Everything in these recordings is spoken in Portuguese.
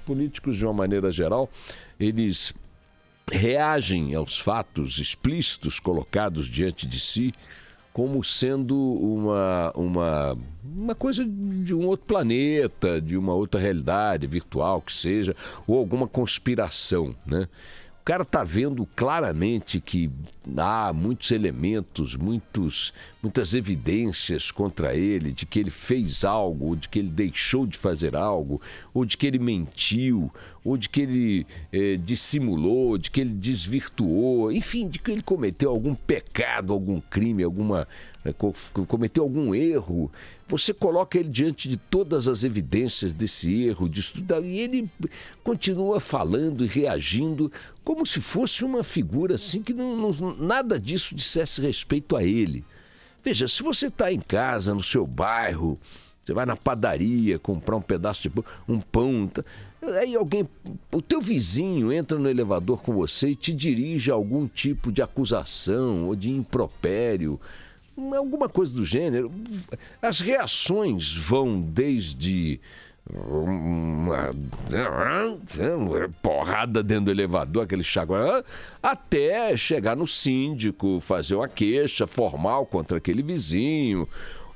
políticos, de uma maneira geral, eles reagem aos fatos explícitos colocados diante de si como sendo uma coisa de um outro planeta, de uma outra realidade virtual que seja, ou alguma conspiração, né? O cara está vendo claramente que há muitos elementos, muitas evidências contra ele, de que ele fez algo, ou de que ele deixou de fazer algo, ou de que ele mentiu, ou de que ele dissimulou, de que ele desvirtuou, enfim, de que ele cometeu algum pecado, algum crime, cometeu algum erro. Você coloca ele diante de todas as evidências desse erro, disso tudo, e ele continua falando e reagindo como se fosse uma figura assim que nada disso dissesse respeito a ele. Veja, se você está em casa, no seu bairro, você vai na padaria comprar um pedaço de pão, um pão, aí o teu vizinho entra no elevador com você e te dirige a algum tipo de acusação ou de impropério, alguma coisa do gênero. As reações vão desde uma porrada dentro do elevador, aquele chacoalhão, até chegar no síndico, fazer uma queixa formal contra aquele vizinho.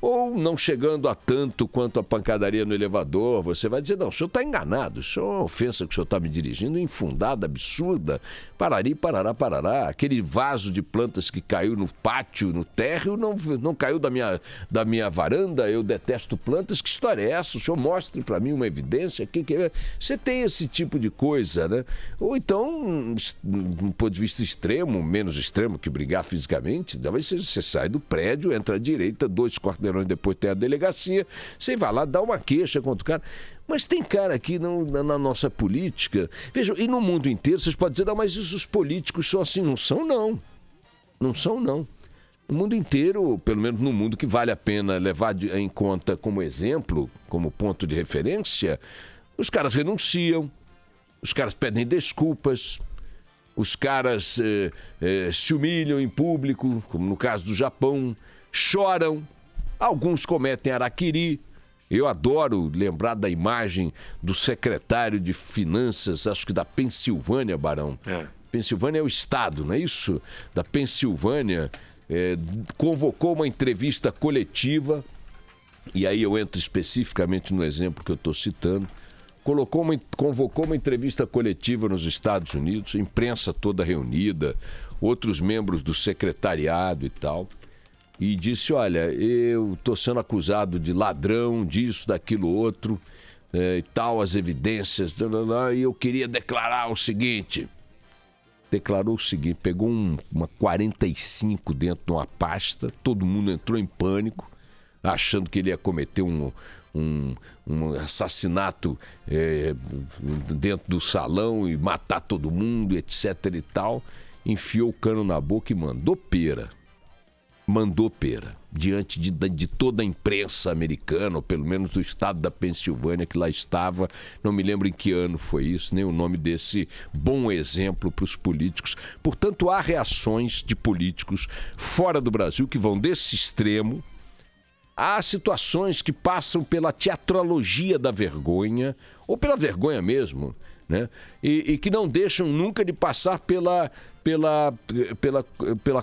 Ou não chegando a tanto quanto a pancadaria no elevador, você vai dizer, não, o senhor está enganado, isso é uma ofensa que o senhor está me dirigindo, infundada, absurda, parari, parará, parará. Aquele vaso de plantas que caiu no pátio, no térreo, não caiu da minha varanda, eu detesto plantas, que história é essa? O senhor mostre para mim uma evidência, que é? Você tem esse tipo de coisa, né? Ou então, do ponto de vista extremo, menos extremo que brigar fisicamente, talvez você sai do prédio, entra à direita, 2 quarteirões depois tem a delegacia, você vai lá dar uma queixa contra o cara. Mas tem cara aqui na nossa política, veja, e no mundo inteiro vocês podem dizer, não, mas os políticos são assim. Não são, não. Não são, não. No mundo inteiro, pelo menos no mundo que vale a pena levar em conta como exemplo, como ponto de referência, os caras renunciam, os caras pedem desculpas, os caras se humilham em público, como no caso do Japão, choram. Alguns cometem harakiri. Eu adoro lembrar da imagem do secretário de Finanças, acho que da Pensilvânia, Barão. Pensilvânia é o estado, não é isso? Da Pensilvânia, convocou uma entrevista coletiva, e aí eu entro especificamente no exemplo que eu estou citando, convocou uma entrevista coletiva nos Estados Unidos, imprensa toda reunida, outros membros do secretariado e tal, e disse, olha, eu estou sendo acusado de ladrão, disso, daquilo, outro, e tal, as evidências, e eu queria declarar o seguinte. Declarou o seguinte, pegou uma 45 dentro de uma pasta, todo mundo entrou em pânico, achando que ele ia cometer um assassinato dentro do salão e matar todo mundo, etc e tal. Enfiou o cano na boca e mandou pera. Diante de toda a imprensa americana, ou pelo menos do estado da Pensilvânia, que lá estava, não me lembro em que ano foi isso, nem o nome desse bom exemplo para os políticos. Portanto, há reações de políticos fora do Brasil que vão desse extremo. Há situações que passam pela teatrologia da vergonha, ou pela vergonha mesmo, né? E que não deixam nunca de passar pela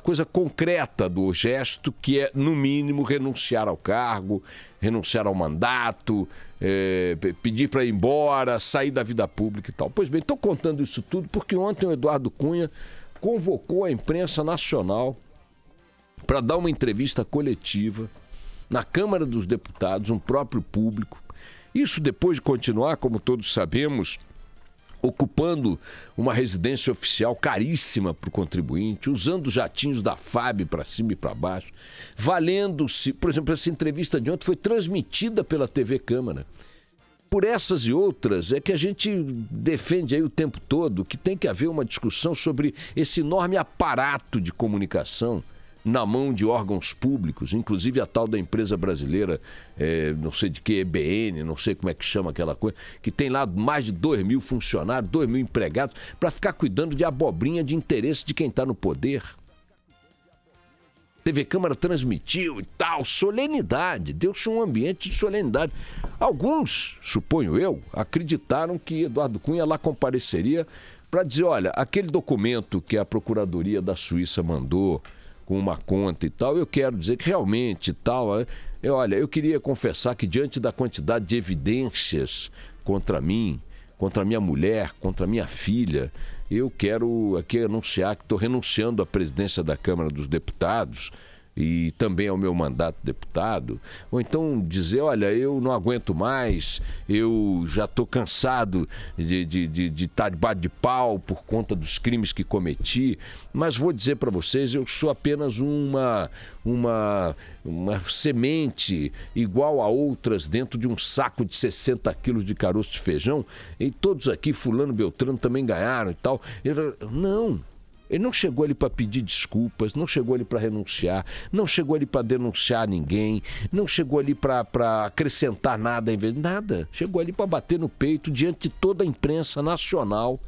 coisa concreta do gesto, que é, no mínimo, renunciar ao cargo, renunciar ao mandato, pedir para ir embora, sair da vida pública e tal. Pois bem, estou contando isso tudo porque ontem o Eduardo Cunha convocou a imprensa nacional para dar uma entrevista coletiva na Câmara dos Deputados, um próprio público. Isso depois de continuar, como todos sabemos, ocupando uma residência oficial caríssima para o contribuinte, usando jatinhos da FAB para cima e para baixo, valendo-se, por exemplo, essa entrevista de ontem foi transmitida pela TV Câmara. Por essas e outras é que a gente defende aí o tempo todo que tem que haver uma discussão sobre esse enorme aparato de comunicação na mão de órgãos públicos, inclusive a tal da empresa brasileira, não sei de que, EBN, não sei como é que chama aquela coisa, que tem lá mais de 2.000 funcionários, 2.000 empregados, para ficar cuidando de abobrinha de interesse de quem está no poder. TV Câmara transmitiu e tal, solenidade, deu-se um ambiente de solenidade. Alguns, suponho eu, acreditaram que Eduardo Cunha lá compareceria para dizer, olha, aquele documento que a Procuradoria da Suíça mandou com uma conta e tal, eu quero dizer que realmente tal, olha, eu queria confessar que diante da quantidade de evidências contra mim, contra minha mulher, contra minha filha, eu quero aqui anunciar que estou renunciando à presidência da Câmara dos Deputados e também ao meu mandato de deputado. Ou então dizer, olha, eu não aguento mais, eu já estou cansado de estar debaixo de pau por conta dos crimes que cometi, mas vou dizer para vocês, eu sou apenas uma semente igual a outras dentro de um saco de 60 quilos de caroço de feijão, e todos aqui, fulano, beltrano, também ganharam e tal. Não. Ele não chegou ali para pedir desculpas, não chegou ali para renunciar, não chegou ali para denunciar ninguém, não chegou ali para acrescentar nada em vez de nada. Chegou ali para bater no peito diante de toda a imprensa nacional.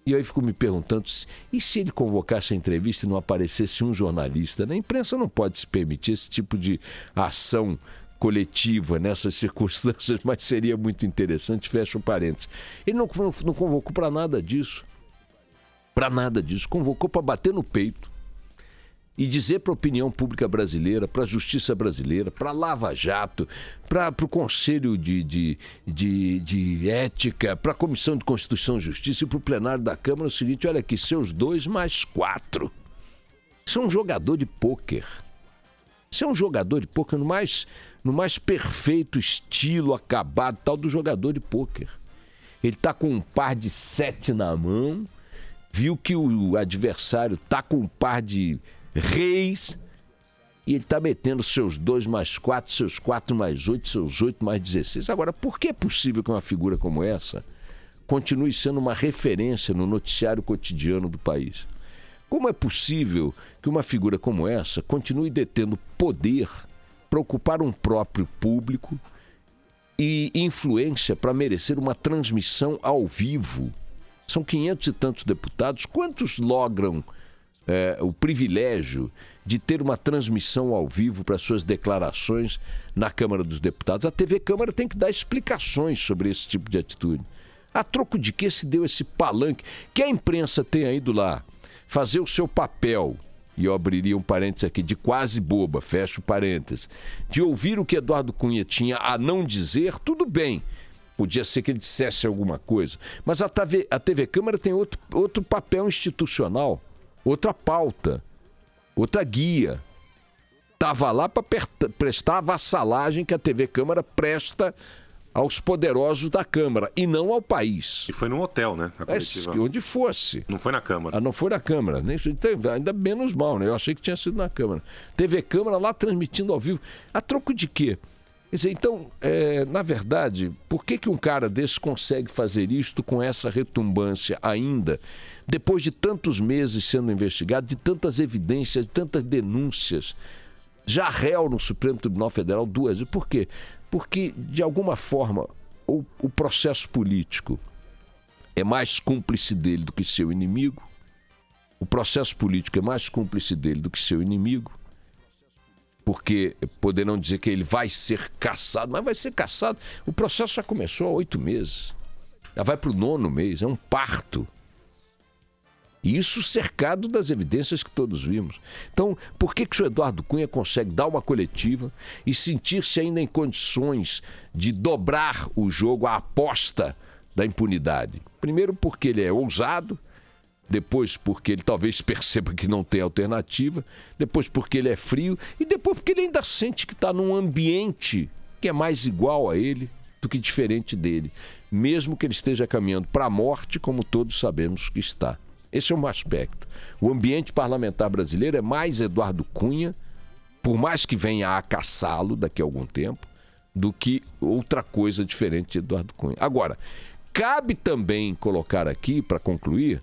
E aí fico me perguntando, e se ele convocasse a entrevista e não aparecesse um jornalista? A imprensa não pode se permitir esse tipo de ação coletiva nessas circunstâncias, mas seria muito interessante, fecha o parênteses. Ele não convocou para nada disso. Para nada disso, convocou para bater no peito e dizer para a opinião pública brasileira, para a justiça brasileira, para a Lava Jato, para o Conselho de Ética, para a Comissão de Constituição e Justiça e para o plenário da Câmara o seguinte, olha aqui, seus 2 mais 4. Isso é um jogador de pôquer. Isso é um jogador de pôquer no mais perfeito estilo acabado tal do jogador de pôquer. Ele está com um par de 7 na mão, viu que o adversário está com um par de reis e ele está metendo seus 2 mais 4, seus 4 mais 8, seus 8 mais 16. Agora, por que é possível que uma figura como essa continue sendo uma referência no noticiário cotidiano do país? Como é possível que uma figura como essa continue detendo poder para ocupar um próprio público e influência para merecer uma transmissão ao vivo? São 500 e tantos deputados. Quantos logram o privilégio de ter uma transmissão ao vivo para suas declarações na Câmara dos Deputados? A TV Câmara tem que dar explicações sobre esse tipo de atitude. A troco de que se deu esse palanque? Que a imprensa tenha ido lá fazer o seu papel, e eu abriria um parênteses aqui, de quase boba, fecho parênteses, de ouvir o que Eduardo Cunha tinha a não dizer, tudo bem. Podia ser que ele dissesse alguma coisa. Mas a TV Câmara tem outro papel institucional, outra pauta, outra guia. Estava lá para prestar a vassalagem que a TV Câmara presta aos poderosos da Câmara e não ao país. E foi num hotel, né? Onde fosse. Não foi na Câmara. Não foi na Câmara. Ainda menos mal, né? Eu achei que tinha sido na Câmara. TV Câmara lá transmitindo ao vivo. A troco de quê? Quer dizer, então, na verdade, por que um cara desse consegue fazer isto com essa retumbância ainda, depois de tantos meses sendo investigado, de tantas evidências, de tantas denúncias, já réu no Supremo Tribunal Federal 2 vezes? Por quê? Porque, de alguma forma, o processo político é mais cúmplice dele do que seu inimigo, o processo político é mais cúmplice dele do que seu inimigo, porque poderão dizer que ele vai ser cassado, mas vai ser cassado. O processo já começou há 8 meses. Já vai para o 9º mês, é um parto. E isso cercado das evidências que todos vimos. Então, por que o senhor Eduardo Cunha consegue dar uma coletiva e sentir-se ainda em condições de dobrar o jogo, a aposta da impunidade? Primeiro porque ele é ousado, depois porque ele talvez perceba que não tem alternativa, depois porque ele é frio e depois porque ele ainda sente que está num ambiente que é mais igual a ele do que diferente dele, mesmo que ele esteja caminhando para a morte, como todos sabemos que está. Esse é um aspecto. O ambiente parlamentar brasileiro é mais Eduardo Cunha, por mais que venha a caçá-lo daqui a algum tempo, do que outra coisa diferente de Eduardo Cunha. Agora, cabe também colocar aqui, para concluir,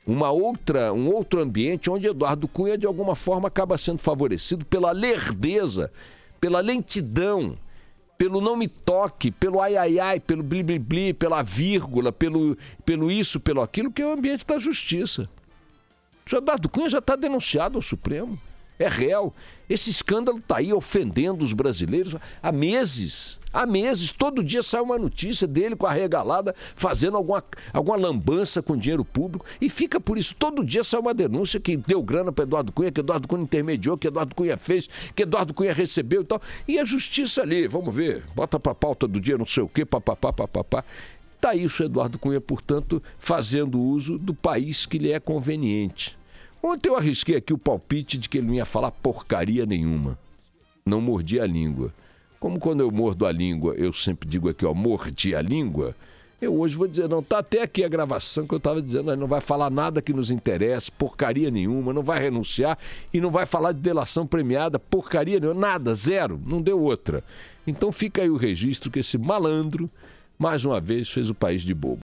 um outro ambiente onde Eduardo Cunha, de alguma forma, acaba sendo favorecido pela lerdeza, pela lentidão, pelo não me toque, pelo ai, ai, ai, pelo bli, bli, bli, pela vírgula, pelo isso, pelo aquilo, que é o ambiente da justiça. O senhor Eduardo Cunha já está denunciado ao Supremo. É real. Esse escândalo está aí ofendendo os brasileiros há meses. Há meses, todo dia sai uma notícia dele com a regalada, fazendo alguma lambança com dinheiro público, e fica por isso. Todo dia sai uma denúncia que deu grana para Eduardo Cunha, que Eduardo Cunha intermediou, que Eduardo Cunha fez, que Eduardo Cunha recebeu e tal. E a justiça ali, vamos ver, bota para a pauta do dia não sei o quê, papapá, papapá. Está isso, Eduardo Cunha, portanto, fazendo uso do país que lhe é conveniente. Ontem eu arrisquei aqui o palpite de que ele não ia falar porcaria nenhuma. Não mordi a língua. Como quando eu mordo a língua, eu sempre digo aqui, ó, mordi a língua, eu hoje vou dizer, não, tá até aqui a gravação que eu estava dizendo, ele não vai falar nada que nos interesse, porcaria nenhuma, não vai renunciar e não vai falar de delação premiada, porcaria nenhuma, nada, zero, não deu outra. Então fica aí o registro que esse malandro, mais uma vez, fez o país de bobo.